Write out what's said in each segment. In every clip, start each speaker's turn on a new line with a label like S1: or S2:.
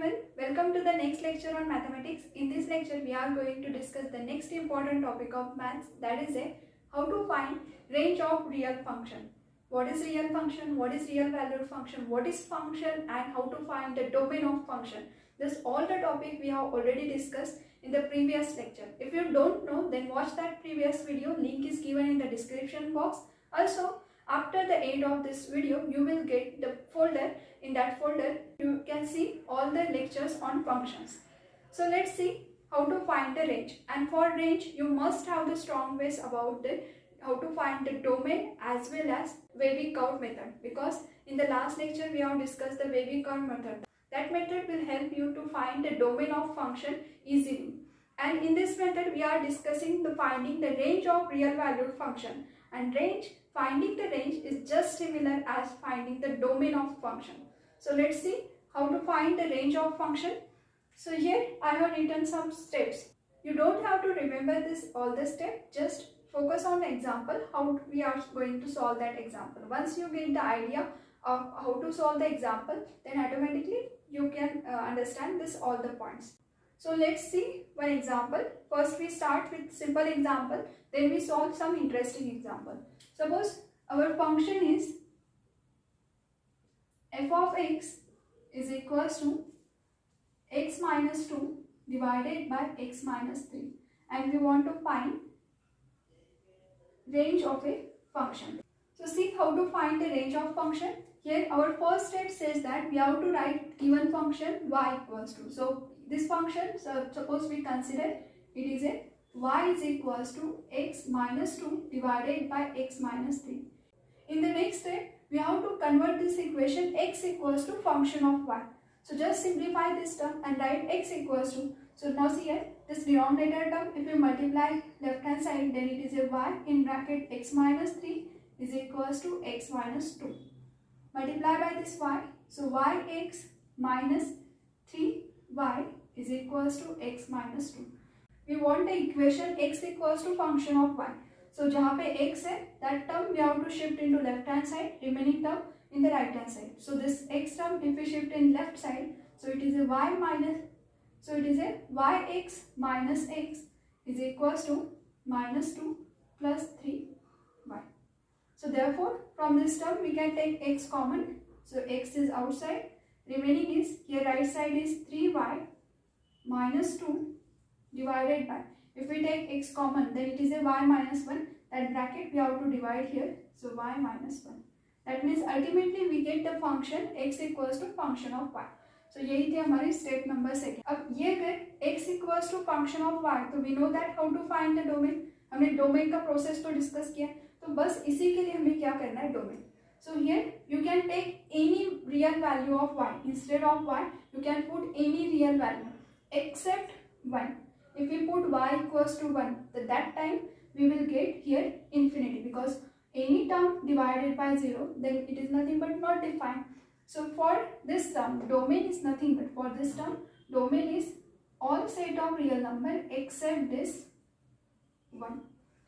S1: everyone, welcome to the next lecture on mathematics. In this lecture, we are going to discuss the next important topic of maths, that is how to find range of real function. What is real function? What is real valued function? What is function and how to find the domain of function? This all the topic we have already discussed in the previous lecture. If you don't know, then watch that previous video. Link is given in the description box. Also, after the end of this video, you will get the folder. In that folder, you can see all the lectures on functions. So let's see how to find the range. And for range, you must have the strong base about how to find the domain as well as wavy curve method. Because in the last lecture, we have discussed the wavy curve method. That method will help you to find the domain of function easily. And in this method, we are discussing the finding the range of real valued function. And finding the range is just similar as finding the domain of function. So let's see how to find the range of function. So here I have written some steps. You don't have to remember all the steps, just focus on the example, how we are going to solve that example. Once you get the idea of how to solve the example, then automatically you can understand all the points. So let's see one example. First we start with simple example, then we solve some interesting example. Suppose our function is f of x is equals to x minus 2 divided by x minus 3, and we want to find range of a function. So see how to find the range of function. Here our first step says that we have to write given function y equals to. So this function, suppose we consider it is a y is equals to x minus 2 divided by x minus 3. In the next step, we have to convert this equation x equals to function of y. So just simplify this term and write x equals to. So now see here, this denominator term, if you multiply left hand side, then it is a y in bracket x minus 3 is equals to x minus 2. Multiply by this y. So yx minus 3y is equals to x minus 2. We want the equation x equals to function of y. So जहाँ पे x है, that term we have to shift into left hand side, remaining term in the right hand side. So this x term, if we shift in left side, so it is a y minus, so it is a yx minus x is equals to minus 2 plus 3y. So therefore, from this term we can take x common. So x is outside, remaining is here right side is 3y minus 2 divided by, if we take x common, then it is a y minus 1. That bracket we have to divide here. So y minus 1. That means ultimately we get the function x equals to function of y. So यही थी हमारी step number 2. अब ये अगर x equals to function of y, तो we know that how to find the domain. हमने domain का process तो discuss किया. तो बस इसी के लिए हमें क्या करना है, domain. So here you can take any real value of y. Instead of y, you can put any real value except 1. If we put y equals to 1, at that time we will get here infinity, because any term divided by 0, then it is nothing but not defined. So for this term, domain is nothing but, for this term, domain is all set of real number except this 1.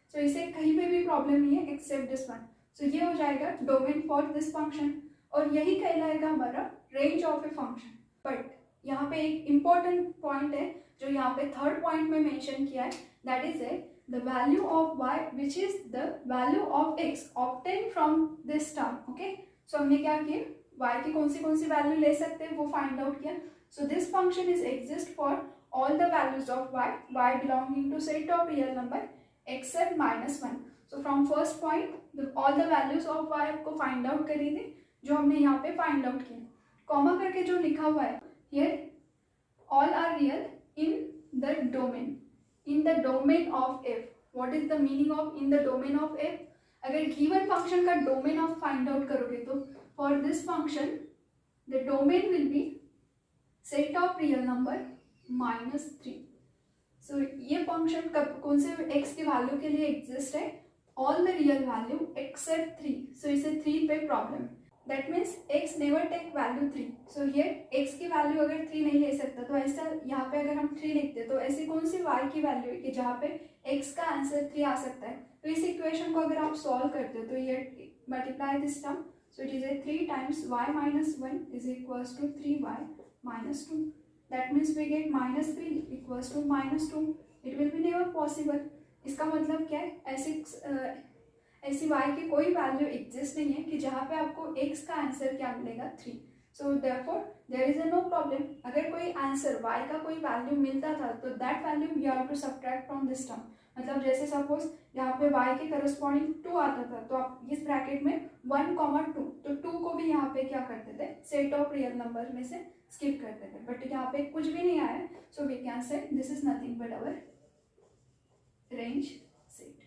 S1: So इसे कहीं पे भी problem नहीं है except this 1. So ये हो जाएगा domain for this function, और यही कहलाएगा हमारा range of a function. But यहाँ पे एक important point है जो यहाँ पे थर्ड पॉइंट में मेंशन किया है, that is the value of y which is the value of x obtain from this term. Okay, so हमने क्या किया, y की कौन सी वैल्यू ले सकते हैं वो फाइंड आउट किया. So this function is exist for all the values of y belonging to set of real number except minus 1. So from first point all the values of y को find out करी थी, जो हमने यहाँ पे find out किया. Comma करके जो लिखा हुआ है here, all are real in the domain of f. What is the meaning of in the domain of f? अगर given function का domain of find out करोगे तो for this function the domain will be set of real number minus 3. So ये function कौन से x की value के लिए exist है, all the real value except 3. So इसे 3 पे problem. That means x never take value 3. So here x की वैल्यू अगर 3 नहीं ले सकता, तो ऐसा यहाँ पे अगर हम 3 लिखते तो ऐसी कौन सी y की वैल्यू है कि जहाँ पे x का आंसर 3 आ सकता है. तो इस इक्वेशन को अगर आप सॉल्व करते हो तो ये multiply this term, so it is a 3 times y minus 1 is equals to 3y minus 2. that means we get -3 equals to -2. It will be never possible. इसका मतलब क्या है, ऐसी y की कोई वैल्यू एग्जिस्ट नहीं है कि जहाँ पे आपको x का आंसर क्या मिलेगा 3. So therefore there is no problem. अगर कोई आंसर y का कोई वैल्यू मिलता था तो that value you have to subtract from this term. मतलब जैसे सपोज यहाँ पे y के करस्पॉन्डिंग 2 आता था तो आप इस ब्रैकेट में 1, 2 तो 2 को भी यहाँ पे क्या करते थे, सेट ऑफ रियल नंबर में से स्किप करते थे. बट यहाँ पे कुछ भी नहीं आया, so we can say this is nothing but our range set.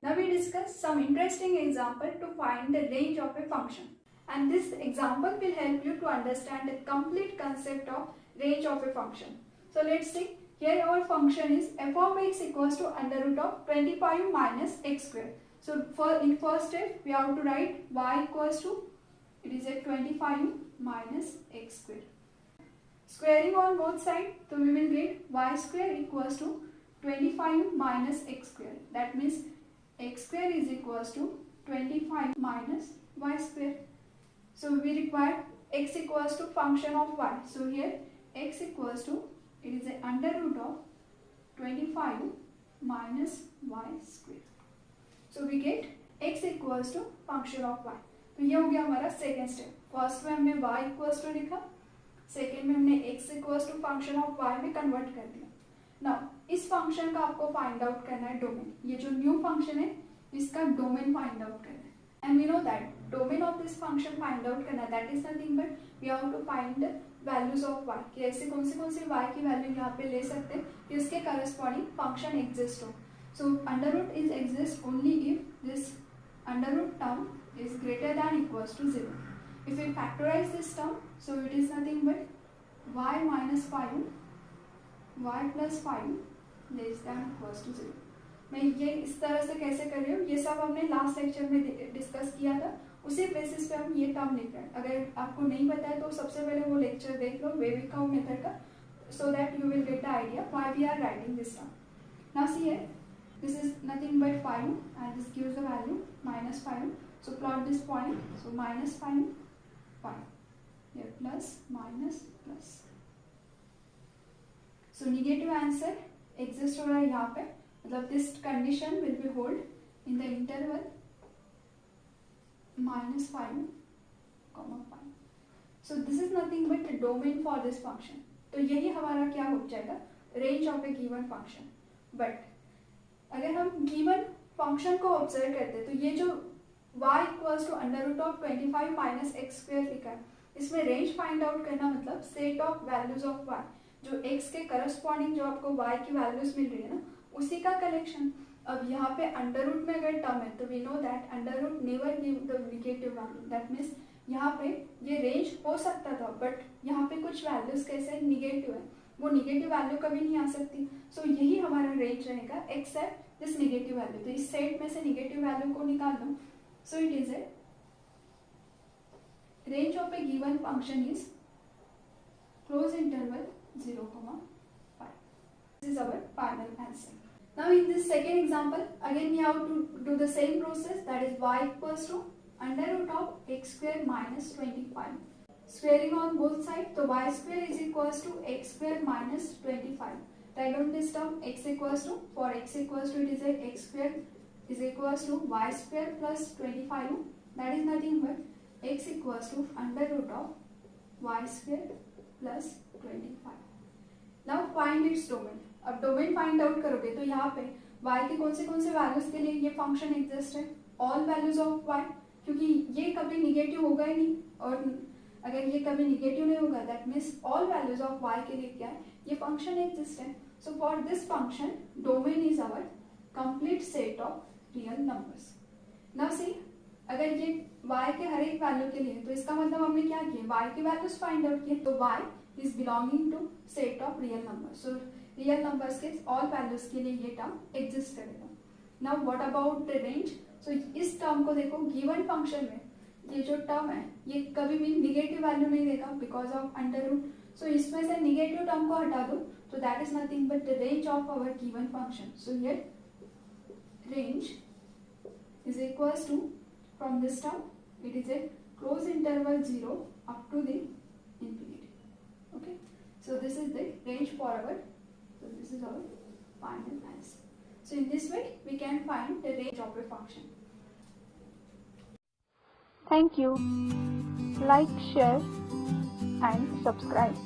S1: Now we discuss some interesting example to find the range of a function, and this example will help you to understand the complete concept of range of a function. So let's see. Here our function is f of x equals to under root of 25 minus x square. So in first step we have to write y equals to, it is a 25 minus x square. Squaring on both sides, so we will get y square equals to 25 minus x square. That means x square is equals to 25 minus y square. So we require x equals to function of y. So here x equals to, it is a under root of 25 minus y square. So we get x equals to function of y. तो ये हो गया हमारा second step. First में हमने y equals to लिखा, second में हमने x equals to function of y में कन्वर्ट कर दिया. नाउ इस फंक्शन का आपको फाइंड आउट करना है डोमेन. ये जो न्यू फंक्शन है इसका डोमेन फाइंड आउट करना है. And we know that domain of this function find out करना है, that is nothing but we have to find values of y. कि ऐसे कौन सी y की वैल्यू यहाँ पे ले सकते हैं कि उसके करस्पॉन्डिंग फंक्शन एग्जिस्ट हो. So under root is exist only if this under root term is greater than equals to 0. If we factorize this term, so it is nothing but y minus 5, y plus 5 less than equals to 0. मैं ये इस तरह से कैसे कर रही हूँ, ये सब हमने लास्ट लेक्चर में डिस्कस किया था. उसी बेसिस पे हम ये टर्म लिख रहे हैं. अगर आपको नहीं पता है तो सबसे पहले वो लेक्चर देख लो वेविकाउ मेथड का, so that you will get the idea why we are writing this term. Now see here, this is nothing but 5 and this gives the value minus 5. So plot this point. So minus 5, 5. Here plus, minus, plus. So negative answer exist हो रहा है यहाँ पे. मतलब this condition will be hold in the interval minus 5, 5. So this is nothing but the domain for this function. तो यही हमारा क्या हो जाएगा, range of a given function. But अगर हम given function को observe करते तो ये जो y equals to under root of 25 minus x square लिखा है, इसमें रेंज फाइंड आउट करना मतलब set of values of y, जो x के करस्पॉन्डिंग जो आपको y की वैल्यूज मिल रही है ना उसी का कलेक्शन. अब यहाँ पे अंडर रूट में अगर टर्म है तो we know that under root never give the negative value. That means यहाँ पे ये रेंज हो सकता था बट यहाँ पे कुछ वैल्यूज कैसे निगेटिव है, वो निगेटिव वैल्यू कभी नहीं आ सकती. सो यही हमारा रेंज रहेगा एक्सेप्ट दिस निगेटिव वैल्यू. तो इस सेट में से निगेटिव वैल्यू को निकाल दो. So it is a range of a given function is close interval 0, 5. This is our final answer. Now in this second example, again we have to do the same process, that is y equals to under root of x square minus 25. Squaring on both sides, so y square is equals to x square minus 25. Write down this term x equals to, for x equals to it is a x square is equals to y square plus 25, that is nothing but x equals to under root of y square plus 25. Now find its domain. अब domain find out करोगे तो यहाँ पे y के कौन से values के लिए ये फंक्शन एग्जिस्ट है, ऑल वैल्यूज ऑफ y, क्योंकि ये कभी निगेटिव होगा ही नहीं, और अगर ये कभी निगेटिव नहीं होगा that means all values of y के लिए क्या है, ये फंक्शन एग्जिस्ट है. So for this function domain is our complete set of real numbers. Now see, अगर ये y के हर एक वैल्यू के लिए तो इसका मतलब हमने क्या किया, y की वैल्यूज फाइंड आउट किए, तो y is belonging to set of real numbers. So real numbers के ऑल वैल्यूज के लिए ये टर्म एग्जिस्ट करेगा. Now what about the range. So इस टर्म को देखो, गिवन फंक्शन में ये जो टर्म है ये कभी भी निगेटिव वैल्यू नहीं देगा because of under root. So इसमें से निगेटिव टर्म को हटा दो तो that is nothing but the range of our given function. So here range is equals to, from this term it is a close interval 0 up to the infinity. So this is the range for our, so this is our final answer. So in this way we can find the range of a function.
S2: Thank you. Like, share and subscribe.